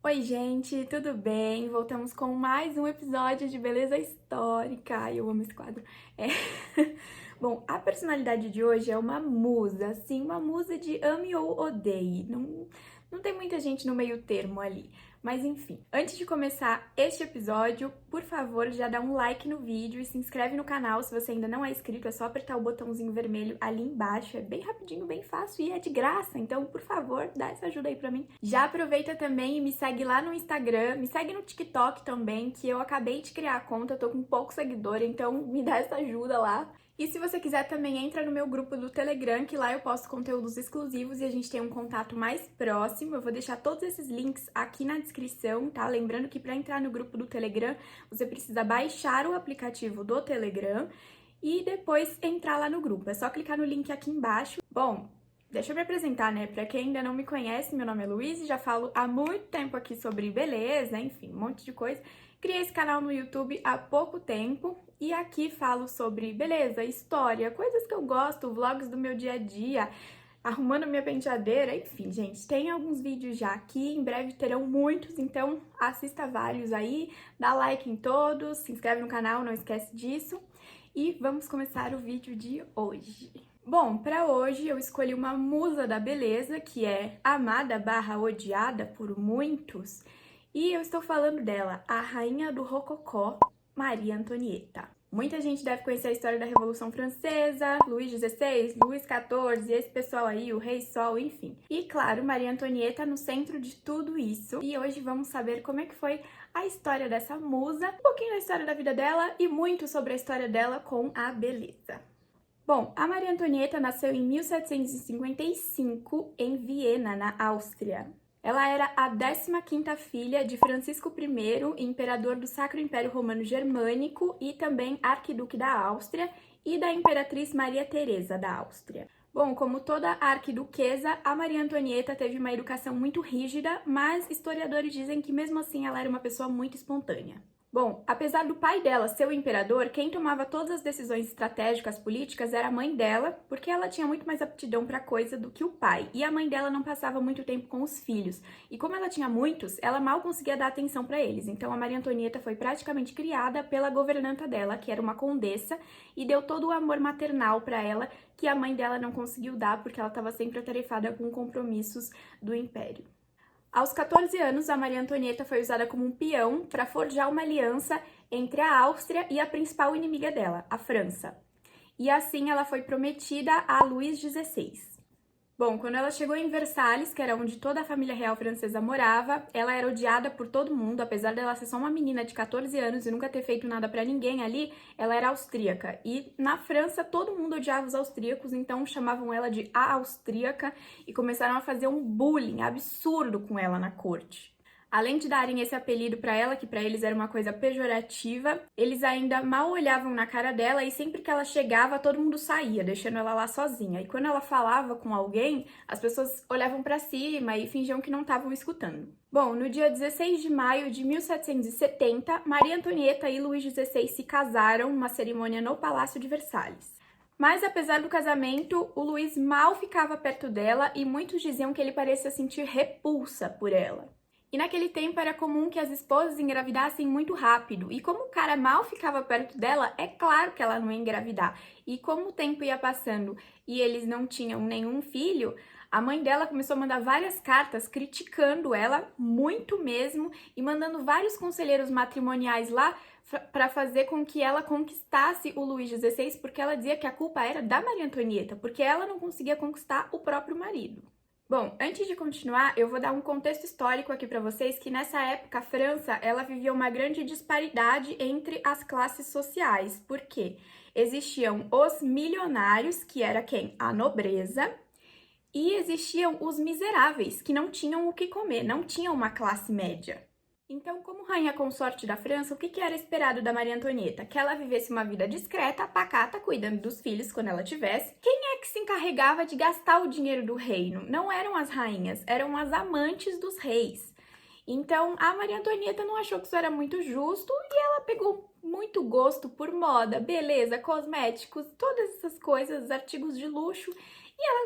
Oi, gente, tudo bem? Voltamos com mais um episódio de Beleza Histórica. Ai, eu amo esse quadro. É. Bom, a personalidade de hoje é uma musa, sim, uma musa de ame ou odeie. Não tem muita gente no meio termo ali. Mas enfim, antes de começar este episódio, por favor, já dá um like no vídeo e se inscreve no canal se você ainda não é inscrito. É só apertar o botãozinho vermelho ali embaixo. É bem rapidinho, bem fácil e é de graça. Então, por favor, dá essa ajuda aí pra mim. Já aproveita também e me segue lá no Instagram, me segue no TikTok também, que eu acabei de criar a conta, tô com pouco seguidor, então me dá essa ajuda lá. E se você quiser também entra no meu grupo do Telegram, que lá eu posto conteúdos exclusivos e a gente tem um contato mais próximo. Eu vou deixar todos esses links aqui na descrição, tá? Lembrando que para entrar no grupo do Telegram, você precisa baixar o aplicativo do Telegram e depois entrar lá no grupo. É só clicar no link aqui embaixo. Bom, deixa eu me apresentar, né? Pra quem ainda não me conhece, meu nome é Luiz, já falo há muito tempo aqui sobre beleza, enfim, um monte de coisa. Criei esse canal no YouTube há pouco tempo e aqui falo sobre beleza, história, coisas que eu gosto, vlogs do meu dia a dia, arrumando minha penteadeira, enfim, gente, tem alguns vídeos já aqui, em breve terão muitos, então assista vários aí, dá like em todos, se inscreve no canal, não esquece disso. E vamos começar o vídeo de hoje. Bom, para hoje eu escolhi uma musa da beleza, que é amada barra odiada por muitos, e eu estou falando dela, a rainha do rococó, Maria Antonieta. Muita gente deve conhecer a história da Revolução Francesa, Luís XVI, Luís XIV, esse pessoal aí, o Rei Sol, enfim. E claro, Maria Antonieta no centro de tudo isso. E hoje vamos saber como é que foi a história dessa musa, um pouquinho da história da vida dela e muito sobre a história dela com a beleza. Bom, a Maria Antonieta nasceu em 1755 em Viena, na Áustria. Ela era a 15ª filha de Francisco I, imperador do Sacro Império Romano Germânico e também arquiduque da Áustria, e da imperatriz Maria Teresa da Áustria. Bom, como toda arquiduquesa, a Maria Antonieta teve uma educação muito rígida, mas historiadores dizem que mesmo assim ela era uma pessoa muito espontânea. Bom, apesar do pai dela ser o imperador, quem tomava todas as decisões estratégicas políticas era a mãe dela, porque ela tinha muito mais aptidão para coisa do que o pai, e a mãe dela não passava muito tempo com os filhos. E como ela tinha muitos, ela mal conseguia dar atenção para eles. Então a Maria Antonieta foi praticamente criada pela governanta dela, que era uma condessa, e deu todo o amor maternal para ela que a mãe dela não conseguiu dar porque ela estava sempre atarefada com compromissos do império. Aos 14 anos, a Maria Antonieta foi usada como um peão para forjar uma aliança entre a Áustria e a principal inimiga dela, a França. E assim ela foi prometida a Luís XVI. Bom, quando ela chegou em Versalhes, que era onde toda a família real francesa morava, ela era odiada por todo mundo, apesar dela ser só uma menina de 14 anos e nunca ter feito nada pra ninguém ali, ela era austríaca. E na França todo mundo odiava os austríacos, então chamavam ela de a austríaca e começaram a fazer um bullying absurdo com ela na corte. Além de darem esse apelido para ela, que para eles era uma coisa pejorativa, eles ainda mal olhavam na cara dela e sempre que ela chegava, todo mundo saía, deixando ela lá sozinha. E quando ela falava com alguém, as pessoas olhavam para cima e fingiam que não estavam escutando. Bom, no dia 16 de maio de 1770, Maria Antonieta e Luís XVI se casaram numa cerimônia no Palácio de Versalhes. Mas apesar do casamento, o Luís mal ficava perto dela e muitos diziam que ele parecia sentir repulsa por ela. E naquele tempo era comum que as esposas engravidassem muito rápido, e como o cara mal ficava perto dela, é claro que ela não ia engravidar. E como o tempo ia passando e eles não tinham nenhum filho, a mãe dela começou a mandar várias cartas criticando ela, muito mesmo, e mandando vários conselheiros matrimoniais lá para fazer com que ela conquistasse o Luís XVI, porque ela dizia que a culpa era da Maria Antonieta, porque ela não conseguia conquistar o próprio marido. Bom, antes de continuar, eu vou dar um contexto histórico aqui para vocês que nessa época a França, ela vivia uma grande disparidade entre as classes sociais. Por quê? Existiam os milionários, que era quem? A nobreza, e existiam os miseráveis, que não tinham o que comer, não tinham uma classe média. Então, como rainha consorte da França, o que era esperado da Maria Antonieta? Que ela vivesse uma vida discreta, pacata, cuidando dos filhos quando ela tivesse. Quem é que se encarregava de gastar o dinheiro do reino? Não eram as rainhas, eram as amantes dos reis. Então, a Maria Antonieta não achou que isso era muito justo e ela pegou muito gosto por moda, beleza, cosméticos, todas essas coisas, artigos de luxo,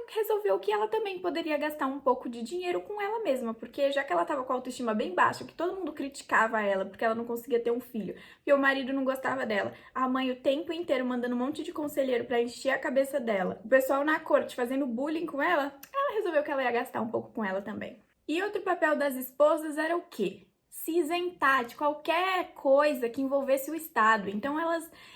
resolveu que ela também poderia gastar um pouco de dinheiro com ela mesma, porque já que ela tava com a autoestima bem baixa, que todo mundo criticava ela porque ela não conseguia ter um filho, porque o marido não gostava dela, a mãe o tempo inteiro mandando um monte de conselheiro pra encher a cabeça dela, o pessoal na corte fazendo bullying com ela, ela resolveu que ela ia gastar um pouco com ela também. E outro papel das esposas era o quê? Se isentar de qualquer coisa que envolvesse o Estado. Então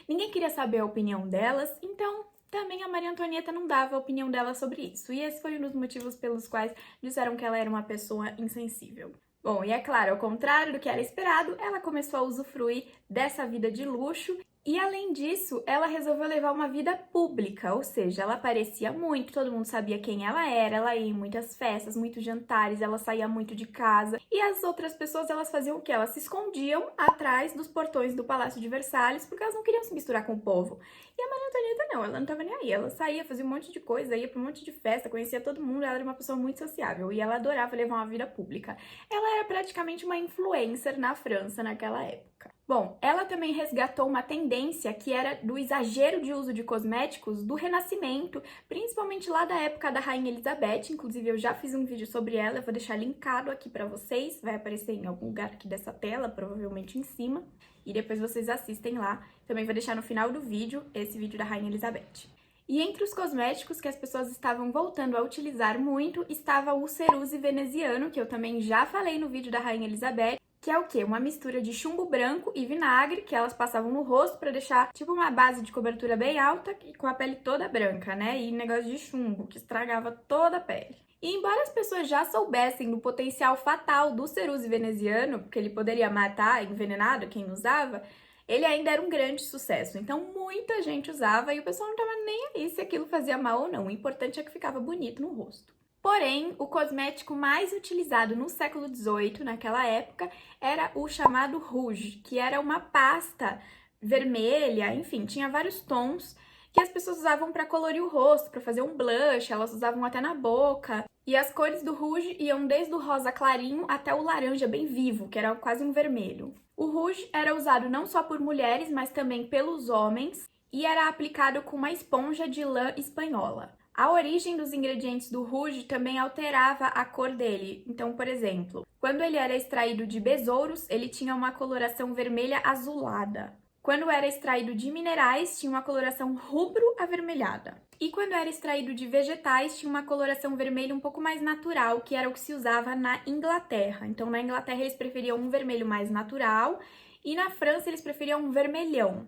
ninguém queria saber a opinião delas, então também a Maria Antonieta não dava a opinião dela sobre isso. E esse foi um dos motivos pelos quais disseram que ela era uma pessoa insensível. Bom, e é claro, ao contrário do que era esperado, ela começou a usufruir dessa vida de luxo. E além disso, ela resolveu levar uma vida pública, ou seja, ela aparecia muito, todo mundo sabia quem ela ia em muitas festas, muitos jantares, ela saía muito de casa. E as outras pessoas, elas faziam o quê? Elas se escondiam atrás dos portões do Palácio de Versalhes, porque elas não queriam se misturar com o povo. E a Maria Antonieta não, ela não tava nem aí, ela saía, fazia um monte de coisa, ia pra um monte de festa, conhecia todo mundo, ela era uma pessoa muito sociável e ela adorava levar uma vida pública. Ela era praticamente uma influencer na França naquela época. Bom, ela também resgatou uma tendência que era do exagero de uso de cosméticos do Renascimento, principalmente lá da época da Rainha Elizabeth. Inclusive, eu já fiz um vídeo sobre ela, eu vou deixar linkado aqui pra vocês, vai aparecer em algum lugar aqui dessa tela, provavelmente em cima, e depois vocês assistem lá. Também vou deixar no final do vídeo esse vídeo da Rainha Elizabeth. E entre os cosméticos que as pessoas estavam voltando a utilizar muito, estava o Ceruse veneziano, que eu também já falei no vídeo da Rainha Elizabeth, que é o quê? Uma mistura de chumbo branco e vinagre que elas passavam no rosto pra deixar tipo uma base de cobertura bem alta e com a pele toda branca, né? E negócio de chumbo que estragava toda a pele. E embora as pessoas já soubessem do potencial fatal do Ceruse veneziano, porque ele poderia matar envenenado quem usava, ele ainda era um grande sucesso. Então muita gente usava e o pessoal não tava nem aí se aquilo fazia mal ou não. O importante é que ficava bonito no rosto. Porém, o cosmético mais utilizado no século XVIII, naquela época, era o chamado rouge, que era uma pasta vermelha, enfim, tinha vários tons que as pessoas usavam para colorir o rosto, para fazer um blush, elas usavam até na boca. E as cores do rouge iam desde o rosa clarinho até o laranja bem vivo, que era quase um vermelho. O rouge era usado não só por mulheres, mas também pelos homens, e era aplicado com uma esponja de lã espanhola. A origem dos ingredientes do rouge também alterava a cor dele. Então, por exemplo, quando ele era extraído de besouros, ele tinha uma coloração vermelha azulada. Quando era extraído de minerais, tinha uma coloração rubro-avermelhada. E quando era extraído de vegetais, tinha uma coloração vermelha um pouco mais natural, que era o que se usava na Inglaterra. Então, na Inglaterra, eles preferiam um vermelho mais natural e na França, eles preferiam um vermelhão.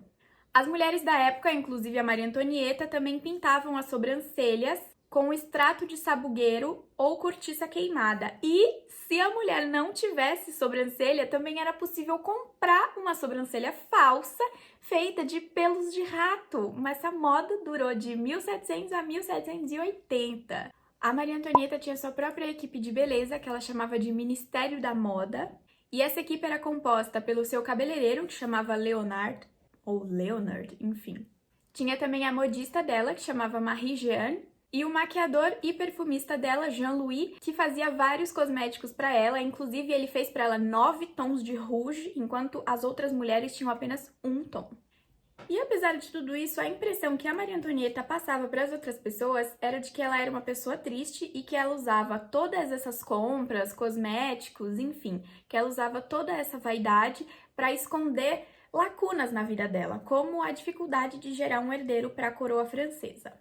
As mulheres da época, inclusive a Maria Antonieta, também pintavam as sobrancelhas com extrato de sabugueiro ou cortiça queimada. E se a mulher não tivesse sobrancelha, também era possível comprar uma sobrancelha falsa feita de pelos de rato. Mas essa moda durou de 1700 a 1780. A Maria Antonieta tinha sua própria equipe de beleza, que ela chamava de Ministério da Moda. E essa equipe era composta pelo seu cabeleireiro, que chamava Leonard, ou Leonard, enfim. Tinha também a modista dela, que chamava Marie-Jeanne, e o maquiador e perfumista dela, Jean-Louis, que fazia vários cosméticos para ela, inclusive ele fez para ela 9 tons de rouge, enquanto as outras mulheres tinham apenas um tom. E apesar de tudo isso, a impressão que a Maria Antonieta passava para as outras pessoas era de que ela era uma pessoa triste e que ela usava todas essas compras, cosméticos, enfim, que ela usava toda essa vaidade para esconder lacunas na vida dela, como a dificuldade de gerar um herdeiro para a coroa francesa.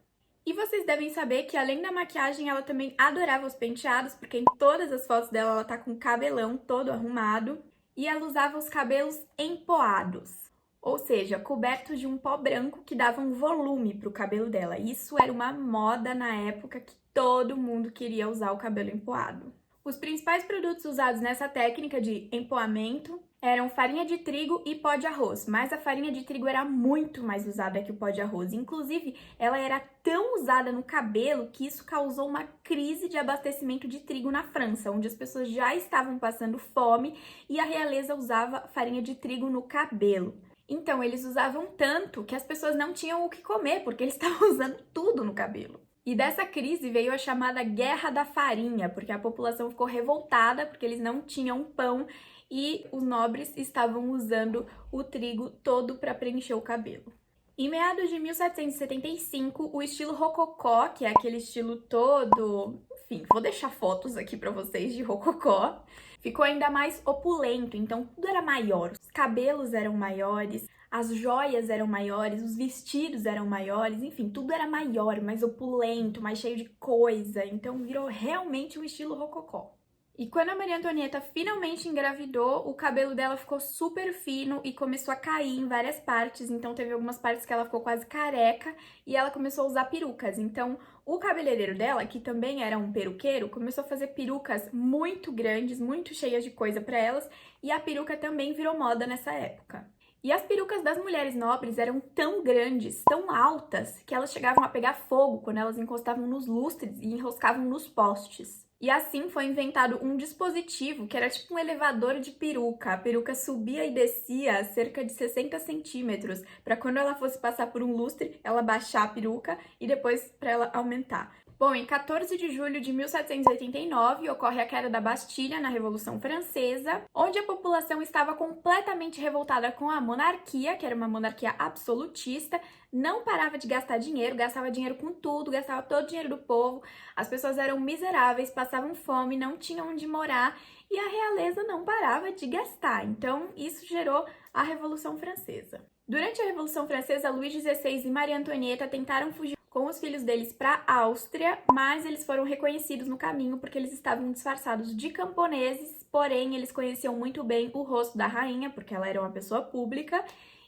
E vocês devem saber que além da maquiagem, ela também adorava os penteados, porque em todas as fotos dela ela tá com o cabelão todo arrumado, e ela usava os cabelos empoados, ou seja, cobertos de um pó branco que dava um volume para o cabelo dela. Isso era uma moda na época que todo mundo queria usar o cabelo empoado. Os principais produtos usados nessa técnica de empoamento eram farinha de trigo e pó de arroz, mas a farinha de trigo era muito mais usada que o pó de arroz. Inclusive, ela era tão usada no cabelo que isso causou uma crise de abastecimento de trigo na França, onde as pessoas já estavam passando fome e a realeza usava farinha de trigo no cabelo. Então, eles usavam tanto que as pessoas não tinham o que comer, porque eles estavam usando tudo no cabelo. E dessa crise veio a chamada Guerra da Farinha, porque a população ficou revoltada porque eles não tinham pão e os nobres estavam usando o trigo todo para preencher o cabelo. Em meados de 1775, o estilo rococó, que é aquele estilo todo... Enfim, vou deixar fotos aqui pra vocês de rococó. Ficou ainda mais opulento, então tudo era maior. Os cabelos eram maiores, as joias eram maiores, os vestidos eram maiores, enfim, tudo era maior, mais opulento, mais cheio de coisa. Então virou realmente um estilo rococó. E quando a Maria Antonieta finalmente engravidou, o cabelo dela ficou super fino e começou a cair em várias partes. Então teve algumas partes que ela ficou quase careca e ela começou a usar perucas. Então o cabeleireiro dela, que também era um peruqueiro, começou a fazer perucas muito grandes, muito cheias de coisa para elas, e a peruca também virou moda nessa época. E as perucas das mulheres nobres eram tão grandes, tão altas, que elas chegavam a pegar fogo quando elas encostavam nos lustres e enroscavam nos postes. E assim foi inventado um dispositivo que era tipo um elevador de peruca. A peruca subia e descia a cerca de 60 centímetros, para quando ela fosse passar por um lustre, ela baixar a peruca e depois para ela aumentar. Bom, em 14 de julho de 1789 ocorre a queda da Bastilha na Revolução Francesa, onde a população estava completamente revoltada com a monarquia, que era uma monarquia absolutista, não parava de gastar dinheiro, gastava dinheiro com tudo, gastava todo o dinheiro do povo, as pessoas eram miseráveis, passavam fome, não tinham onde morar e a realeza não parava de gastar. Então, isso gerou a Revolução Francesa. Durante a Revolução Francesa, Luís XVI e Maria Antonieta tentaram fugir com os filhos deles para a Áustria, mas eles foram reconhecidos no caminho porque eles estavam disfarçados de camponeses, porém eles conheciam muito bem o rosto da rainha, porque ela era uma pessoa pública,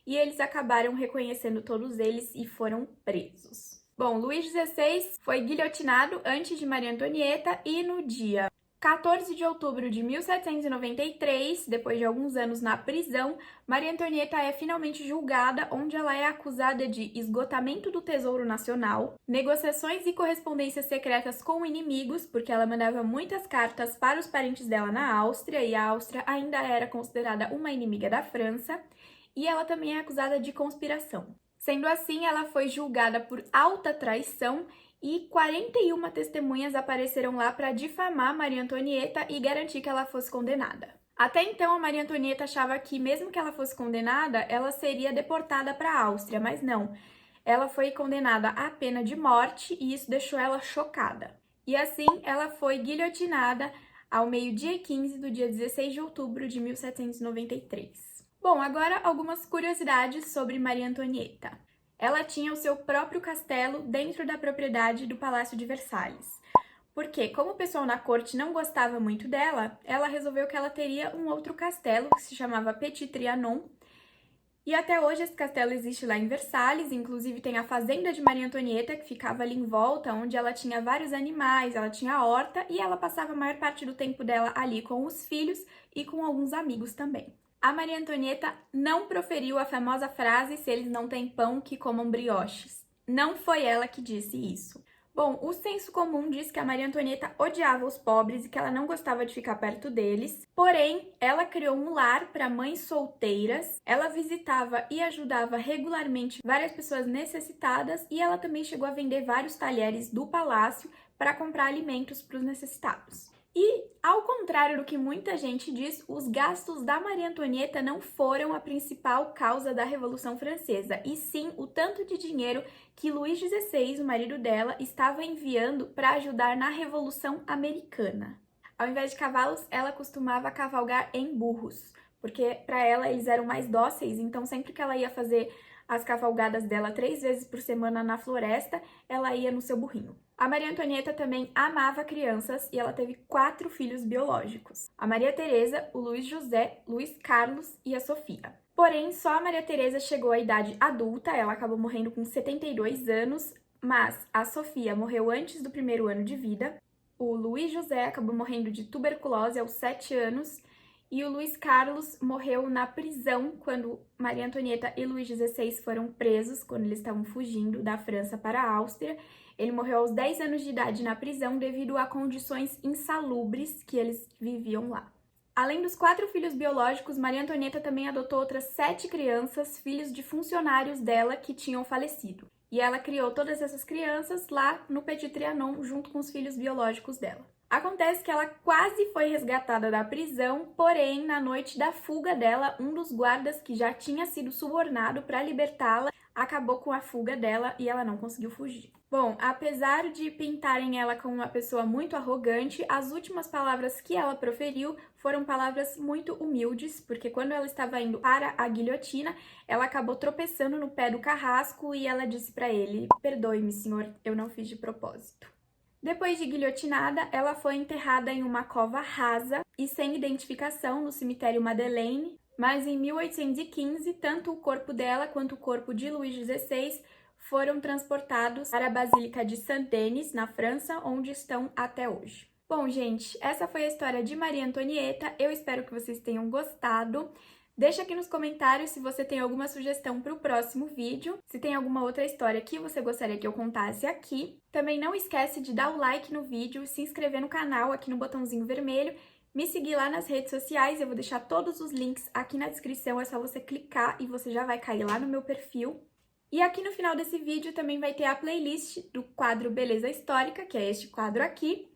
e eles acabaram reconhecendo todos eles e foram presos. Bom, Luís XVI foi guilhotinado antes de Maria Antonieta e no dia 14 de outubro de 1793, depois de alguns anos na prisão, Maria Antonieta é finalmente julgada, onde ela é acusada de esgotamento do Tesouro Nacional, negociações e correspondências secretas com inimigos, porque ela mandava muitas cartas para os parentes dela na Áustria, e a Áustria ainda era considerada uma inimiga da França, e ela também é acusada de conspiração. Sendo assim, ela foi julgada por alta traição e 41 testemunhas apareceram lá para difamar Maria Antonieta e garantir que ela fosse condenada. Até então, a Maria Antonieta achava que, mesmo que ela fosse condenada, ela seria deportada para a Áustria, mas não. Ela foi condenada à pena de morte e isso deixou ela chocada. E assim, ela foi guilhotinada ao meio-dia e 15 do dia 16 de outubro de 1793. Bom, agora algumas curiosidades sobre Maria Antonieta. Ela tinha o seu próprio castelo dentro da propriedade do Palácio de Versalhes. Porque, como o pessoal na corte não gostava muito dela, ela resolveu que ela teria um outro castelo, que se chamava Petit Trianon. E até hoje esse castelo existe lá em Versalhes, inclusive tem a fazenda de Maria Antonieta, que ficava ali em volta, onde ela tinha vários animais, ela tinha a horta, e ela passava a maior parte do tempo dela ali com os filhos e com alguns amigos também. A Maria Antonieta não proferiu a famosa frase "se eles não têm pão, que comam brioches". Não foi ela que disse isso. Bom, o senso comum diz que a Maria Antonieta odiava os pobres e que ela não gostava de ficar perto deles. Porém, ela criou um lar para mães solteiras, ela visitava e ajudava regularmente várias pessoas necessitadas e ela também chegou a vender vários talheres do palácio para comprar alimentos para os necessitados. E, ao contrário do que muita gente diz, os gastos da Maria Antonieta não foram a principal causa da Revolução Francesa, e sim o tanto de dinheiro que Luís XVI, o marido dela, estava enviando para ajudar na Revolução Americana. Ao invés de cavalos, ela costumava cavalgar em burros, porque para ela eles eram mais dóceis, então sempre que ela ia fazer as cavalgadas dela 3 vezes por semana na floresta, ela ia no seu burrinho. A Maria Antonieta também amava crianças e ela teve 4 filhos biológicos: a Maria Teresa, o Luís José, Luís Carlos e a Sofia. Porém, só a Maria Teresa chegou à idade adulta, ela acabou morrendo com 72 anos, mas a Sofia morreu antes do 1º ano de vida, o Luís José acabou morrendo de tuberculose aos 7 anos, e o Luís Carlos morreu na prisão quando Maria Antonieta e Luís XVI foram presos, quando eles estavam fugindo da França para a Áustria. Ele morreu aos 10 anos de idade na prisão devido a condições insalubres que eles viviam lá. Além dos 4 filhos biológicos, Maria Antonieta também adotou outras 7 crianças, filhos de funcionários dela que tinham falecido. E ela criou todas essas crianças lá no Petit Trianon, junto com os filhos biológicos dela. Acontece que ela quase foi resgatada da prisão, porém, na noite da fuga dela, um dos guardas que já tinha sido subornado para libertá-la acabou com a fuga dela e ela não conseguiu fugir. Bom, apesar de pintarem ela como uma pessoa muito arrogante, as últimas palavras que ela proferiu foram palavras muito humildes, porque quando ela estava indo para a guilhotina, ela acabou tropeçando no pé do carrasco e ela disse para ele: "Perdoe-me, senhor, eu não fiz de propósito". Depois de guilhotinada, ela foi enterrada em uma cova rasa e sem identificação no cemitério Madeleine, mas em 1815, tanto o corpo dela quanto o corpo de Luís XVI foram transportados para a Basílica de Saint-Denis, na França, onde estão até hoje. Bom, gente, essa foi a história de Maria Antonieta. Eu espero que vocês tenham gostado. Deixa aqui nos comentários se você tem alguma sugestão para o próximo vídeo, se tem alguma outra história que você gostaria que eu contasse aqui. Também não esquece de dar o like no vídeo, se inscrever no canal aqui no botãozinho vermelho, me seguir lá nas redes sociais, eu vou deixar todos os links aqui na descrição, é só você clicar e você já vai cair lá no meu perfil. E aqui no final desse vídeo também vai ter a playlist do quadro Beleza Histórica, que é este quadro aqui.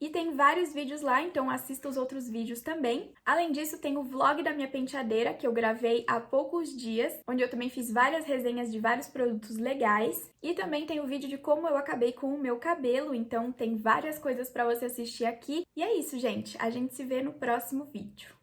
E tem vários vídeos lá, então assista os outros vídeos também. Além disso, tem o vlog da minha penteadeira, que eu gravei há poucos dias, onde eu também fiz várias resenhas de vários produtos legais. E também tem o vídeo de como eu acabei com o meu cabelo, então tem várias coisas para você assistir aqui. E é isso, gente. A gente se vê no próximo vídeo.